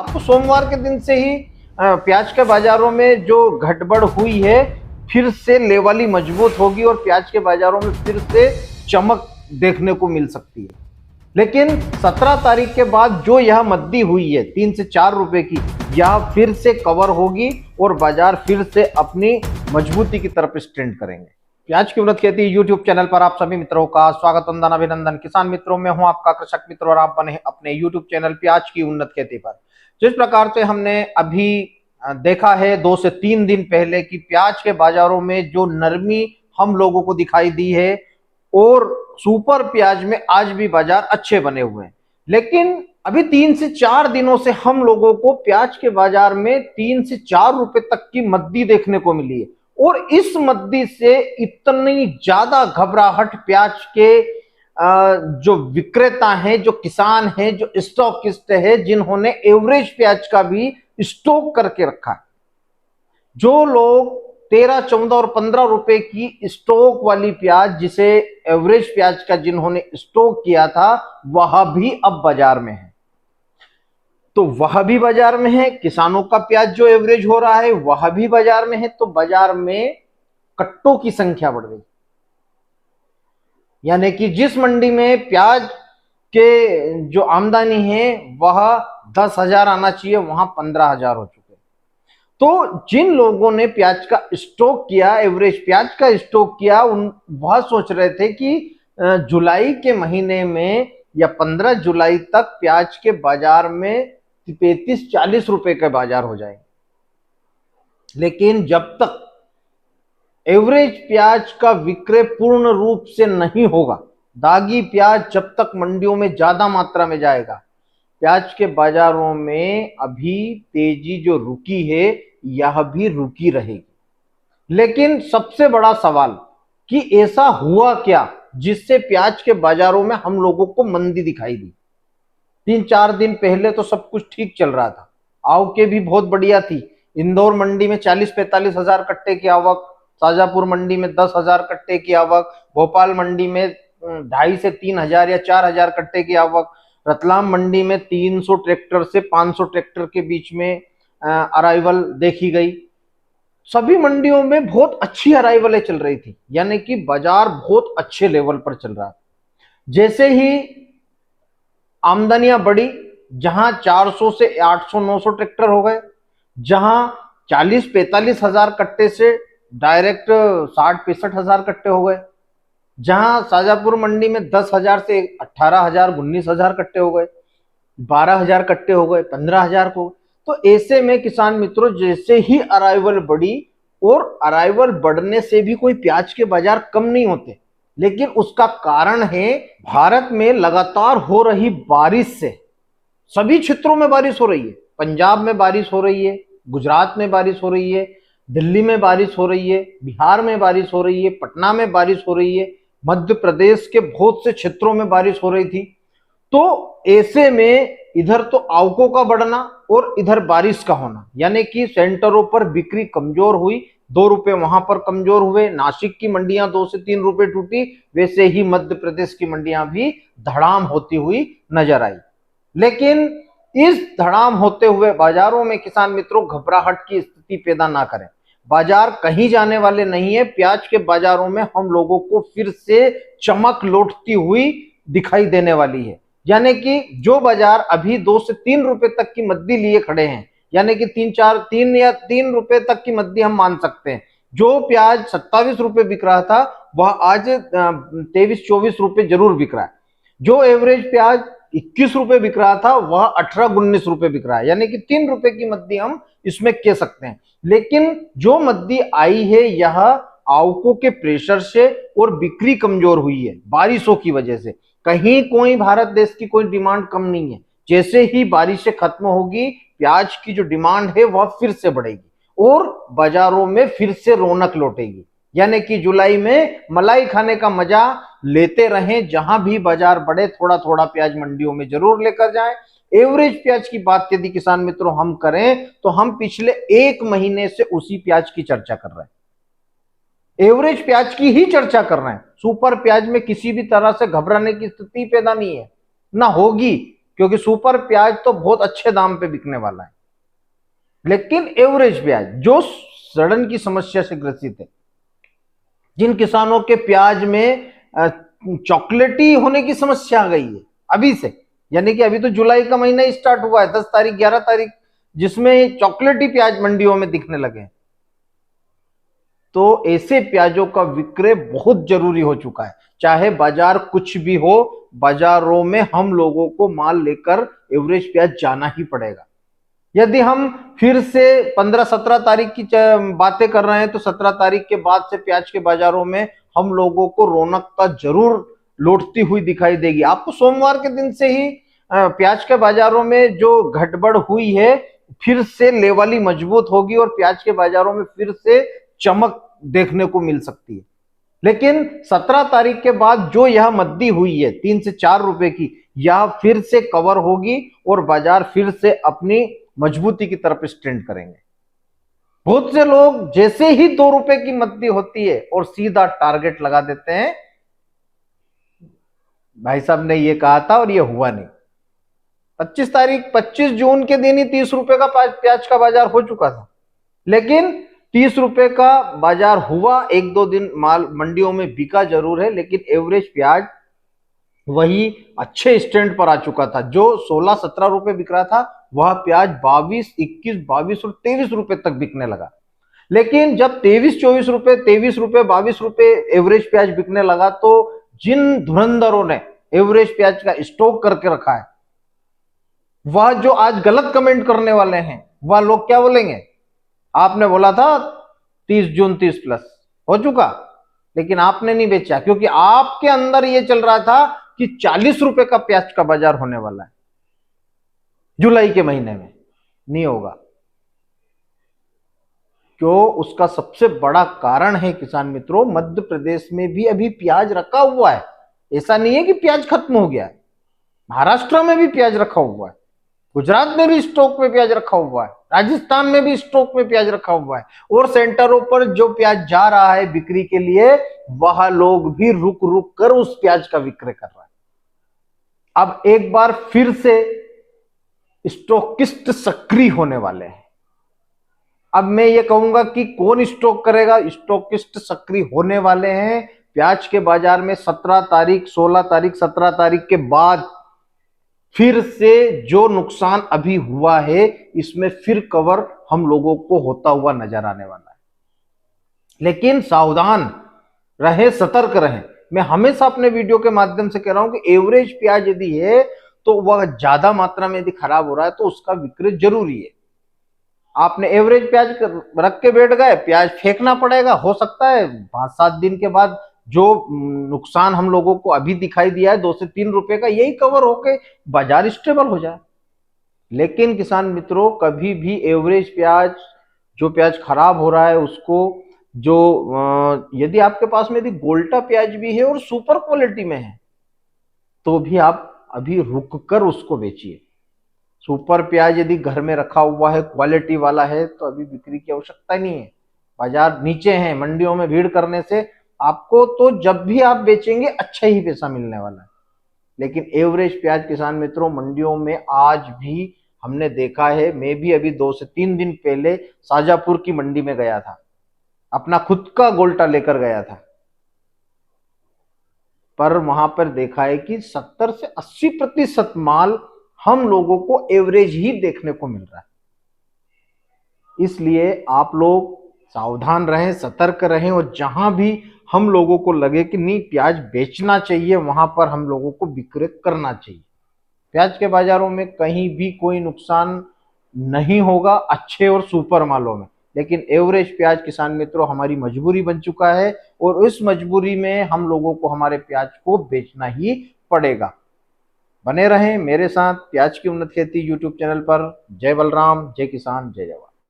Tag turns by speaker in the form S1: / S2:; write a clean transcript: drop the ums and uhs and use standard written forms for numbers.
S1: आपको सोमवार के दिन से ही प्याज के बाजारों में जो घटबढ़ हुई है फिर से लेवली मजबूत होगी और प्याज के बाजारों में फिर से चमक देखने को मिल सकती है। लेकिन 17 तारीख के बाद जो यह मद्दी हुई है 3 से 4 रुपए की, यह फिर से कवर होगी और बाजार फिर से अपनी मजबूती की तरफ स्टैंड करेंगे। प्याज की उन्नत खेती यूट्यूब चैनल पर आप सभी मित्रों का स्वागत, वंदन, अभिनंदन। किसान मित्रों में हूं आपका कृषक मित्र और आप बने अपने यूट्यूब चैनल प्याज की उन्नत खेती पर। जिस प्रकार से हमने अभी देखा है 2 से 3 दिन पहले कि प्याज के बाजारों में जो नरमी हम लोगों को दिखाई दी है और सुपर प्याज में आज भी बाजार अच्छे बने हुए हैं। लेकिन अभी 3 से 4 दिनों से हम लोगों को प्याज के बाजार में 3 से 4 रुपए तक की मद्दी देखने को मिली है और इस मद्दी से इतनी ज्यादा घबराहट प्याज के जो विक्रेता हैं, जो किसान हैं, जो स्टॉकिस्ट है, जिन्होंने एवरेज प्याज का भी स्टॉक करके रखा है, जो लोग 13, 14 और 15 रुपए की स्टॉक वाली प्याज, जिसे एवरेज प्याज का जिन्होंने स्टॉक किया था, वह भी अब बाजार में है। तो वह भी बाजार में है, किसानों का प्याज जो एवरेज हो रहा है वह भी बाजार में है। तो बाजार में कट्टों की संख्या बढ़ गई, यानी कि जिस मंडी में प्याज के जो आमदनी है वह 10,000 आना चाहिए, वहां 15,000 हो चुके। तो जिन लोगों ने प्याज का स्टॉक किया, एवरेज प्याज का स्टॉक किया, वह सोच रहे थे कि जुलाई के महीने में या 15 जुलाई तक प्याज के बाजार में 35-40 रुपए के बाजार हो जाएंगे। लेकिन जब तक एवरेज प्याज का विक्रय पूर्ण रूप से नहीं होगा, दागी प्याज जब तक मंडियों में ज्यादा मात्रा में जाएगा, प्याज के बाजारों में अभी तेजी जो रुकी है यह भी रुकी रहेगी। लेकिन सबसे बड़ा सवाल कि ऐसा हुआ क्या जिससे प्याज के बाजारों में हम लोगों को मंदी दिखाई दी। 3-4 दिन पहले तो सब कुछ ठीक चल रहा था, आवकें भी बहुत बढ़िया थी। इंदौर मंडी में 40-45 हजार कट्टे की आवक, शाजापुर मंडी में 10,000 कट्टे की आवक, भोपाल मंडी में 2.5 से 3 हजार या 4 हजार कट्टे की आवक, रतलाम मंडी में 300 ट्रैक्टर से 500 ट्रैक्टर के बीच में अराइवल देखी गई। सभी मंडियों में बहुत अच्छी अराइवलें चल रही थी, यानी कि बाजार बहुत अच्छे लेवल पर चल रहा था। जैसे ही आमदनियां बढ़ी, जहां 400 से 800-900 ट्रैक्टर हो गए, जहां 40-45 हजार कट्टे से डायरेक्ट 60-65 हजार कट्टे हो गए, जहां शाजापुर मंडी में 10,000 से 18,000, 19,000 कट्टे हो गए, 12,000 कट्टे हो गए, 15,000 को। तो ऐसे में किसान मित्रों, जैसे ही अराइवल बढ़ी, और अराइवल बढ़ने से भी कोई प्याज के बाजार कम नहीं होते, लेकिन उसका कारण है भारत में लगातार हो रही बारिश से सभी क्षेत्रों में बारिश हो रही है। पंजाब में बारिश हो रही है, गुजरात में बारिश हो रही है, दिल्ली में बारिश हो रही है, बिहार में बारिश हो रही है, पटना में बारिश हो रही है, मध्य प्रदेश के बहुत से क्षेत्रों में बारिश हो रही थी। तो ऐसे में इधर तो आवकों का बढ़ना और इधर बारिश का होना, यानी कि सेंटरों पर बिक्री कमजोर हुई, 2 रुपए वहां पर कमजोर हुए। नासिक की मंडियां 2 से 3 रुपए टूटी, वैसे ही मध्य प्रदेश की मंडियां भी धड़ाम होती हुई नजर आई। लेकिन इस धड़ाम होते हुए बाजारों में किसान मित्रों घबराहट की स्थिति पैदा ना करें। बाजार कहीं जाने वाले नहीं है। प्याज के बाजारों में हम लोगों को फिर से चमक लौटती हुई दिखाई देने वाली है, यानी कि जो बाजार अभी 2 से 3 रुपए तक की मद्दी लिए खड़े हैं, यानी कि 3 रुपए तक की मद्दी हम मान सकते हैं। जो प्याज 27 रुपए बिक रहा था वह आज 23-24 रुपए जरूर बिक रहा है। जो एवरेज प्याज 21 रुपए बिक रहा था वह 18-19 रुपए बिक रहा है, यानी कि 3 रुपए की मद्दी हम इसमें कह सकते हैं। लेकिन जो मद्दी आई है यह आवकों के प्रेशर से और बिक्री कमजोर हुई है बारिशों की वजह से। कहीं कोई भारत देश की कोई डिमांड कम नहीं है। जैसे ही बारिशें खत्म होगी, प्याज की जो डिमांड है वह फिर से बढ़ेगी और बाजारों में फिर से रौनक लौटेगी, यानी कि जुलाई में मलाई खाने का मजा लेते रहें। जहां भी बाजार बढ़े, थोड़ा थोड़ा प्याज मंडियों में जरूर लेकर जाएं। एवरेज प्याज की बात यदि किसान मित्रों हम करें तो हम पिछले 1 महीने से उसी प्याज की चर्चा कर रहे हैं, एवरेज प्याज की ही चर्चा कर रहे हैं। सुपर प्याज में किसी भी तरह से घबराने की स्थिति पैदा नहीं है, ना होगी। क्योंकि सुपर प्याज तो बहुत अच्छे दाम पे बिकने वाला है। लेकिन एवरेज प्याज जो सड़न की समस्या से ग्रसित है, जिन किसानों के प्याज में चॉकलेटी होने की समस्या आ गई है अभी से, यानी कि अभी तो जुलाई का महीना स्टार्ट हुआ है, 10 तारीख 11 तारीख, जिसमें चॉकलेटी प्याज मंडियों में दिखने लगे, तो ऐसे प्याजों का विक्रय बहुत जरूरी हो चुका है। चाहे बाजार कुछ भी हो, बाजारों में हम लोगों को माल लेकर एवरेज प्याज जाना ही पड़ेगा। यदि हम फिर से 15-17 तारीख की बातें कर रहे हैं, तो 17 तारीख के बाद से प्याज के बाजारों में हम लोगों को रौनकता जरूर लौटती हुई दिखाई देगी। आपको सोमवार के दिन से ही प्याज के बाजारों में जो गड़बड़ हुई है, फिर से लेवली मजबूत होगी और प्याज के बाजारों में फिर से चमक देखने को मिल सकती है। लेकिन 17 तारीख के बाद जो यह मद्दी हुई है 3 से 4 रुपए की, यह फिर से कवर होगी और बाजार फिर से अपनी मजबूती की तरफ स्टैंड करेंगे। बहुत से लोग जैसे ही 2 रुपए की मद्दी होती है और सीधा टारगेट लगा देते हैं, भाई साहब ने ये कहा था और ये हुआ नहीं। 25 जून के दिन ही 30 रुपए का प्याज का बाजार हो चुका था, लेकिन 30 रुपए का बाजार हुआ, 1-2 दिन माल मंडियों में बिका जरूर है, लेकिन एवरेज प्याज वही अच्छे स्टैंड पर आ चुका था। जो 16-17 रुपए बिक रहा था, वह प्याज 22, 21, 22 और 23 रुपए तक बिकने लगा। लेकिन जब 23-24 रुपए, 23 रुपए, 22 रुपए एवरेज प्याज बिकने लगा, तो जिन धुरंधरों ने एवरेज प्याज का स्टॉक करके रखा है, वह जो आज गलत कमेंट करने वाले हैं, वह लोग क्या बोलेंगे, आपने बोला था 30 जून 30 प्लस हो चुका, लेकिन आपने नहीं बेचा, क्योंकि आपके अंदर यह चल रहा था कि 40 रुपए का प्याज का बाजार होने वाला है जुलाई के महीने में। नहीं होगा। क्यों? उसका सबसे बड़ा कारण है किसान मित्रों, मध्य प्रदेश में भी अभी प्याज रखा हुआ है। ऐसा नहीं है कि प्याज खत्म हो गया है, महाराष्ट्र में भी प्याज रखा हुआ है, गुजरात में भी स्टॉक में प्याज रखा हुआ है, राजस्थान में भी स्टॉक में प्याज रखा हुआ है, और सेंटरों पर जो प्याज जा रहा है बिक्री के लिए, वह लोग भी रुक रुक कर उस प्याज का विक्रय कर रहा है। अब एक बार फिर से स्टॉकिस्ट सक्रिय होने वाले हैं। अब मैं ये कहूंगा कि कौन स्टॉक करेगा, स्टॉकिस्ट सक्रिय होने वाले हैं प्याज के बाजार में 17 तारीख, 16 तारीख, 17 तारीख के बाद। फिर से जो नुकसान अभी हुआ है, इसमें फिर कवर हम लोगों को होता हुआ नजर आने वाला है। लेकिन सावधान रहें, सतर्क रहें। मैं हमेशा अपने वीडियो के माध्यम से कह रहा हूं कि एवरेज प्याज यदि है, तो वह ज्यादा मात्रा में यदि खराब हो रहा है, तो उसका विक्रय जरूरी है। आपने एवरेज प्याज रख के बैठ गए, प्याज फेंकना पड़ेगा। हो सकता है 5-7 दिन के बाद जो नुकसान हम लोगों को अभी दिखाई दिया है 2 से 3 रुपए का, यही कवर होके बाजार स्टेबल हो जाए। लेकिन किसान मित्रों, कभी भी एवरेज प्याज, जो प्याज खराब हो रहा है उसको, जो यदि आपके पास में यदि गोल्टा प्याज भी है और सुपर क्वालिटी में है, तो भी आप अभी रुक कर उसको बेचिए। सुपर प्याज यदि घर में रखा हुआ है, क्वालिटी वाला है, तो अभी बिक्री की आवश्यकता नहीं है। बाजार नीचे है, मंडियों में भीड़ करने से आपको तो जब भी आप बेचेंगे अच्छा ही पैसा मिलने वाला है। लेकिन एवरेज प्याज किसान मित्रों, मंडियों में आज भी हमने देखा है, मैं भी अभी 2 से 3 दिन पहले शाजापुर की मंडी में गया था, अपना खुद का गोल्टा लेकर गया था, पर वहां पर देखा है कि 70 से 80% माल हम लोगों को एवरेज ही देखने को मिल रहा है। इसलिए आप लोग सावधान रहें, सतर्क रहें, और जहां भी हम लोगों को लगे कि नहीं प्याज बेचना चाहिए, वहां पर हम लोगों को विक्रय करना चाहिए। प्याज के बाजारों में कहीं भी कोई नुकसान नहीं होगा अच्छे और सुपर मालों में, लेकिन एवरेज प्याज किसान मित्रों हमारी मजबूरी बन चुका है, और इस मजबूरी में हम लोगों को हमारे प्याज को बेचना ही पड़ेगा। बने रहें मेरे साथ प्याज की उन्नत खेती यूट्यूब चैनल पर। जय बलराम, जय किसान, जय जवान।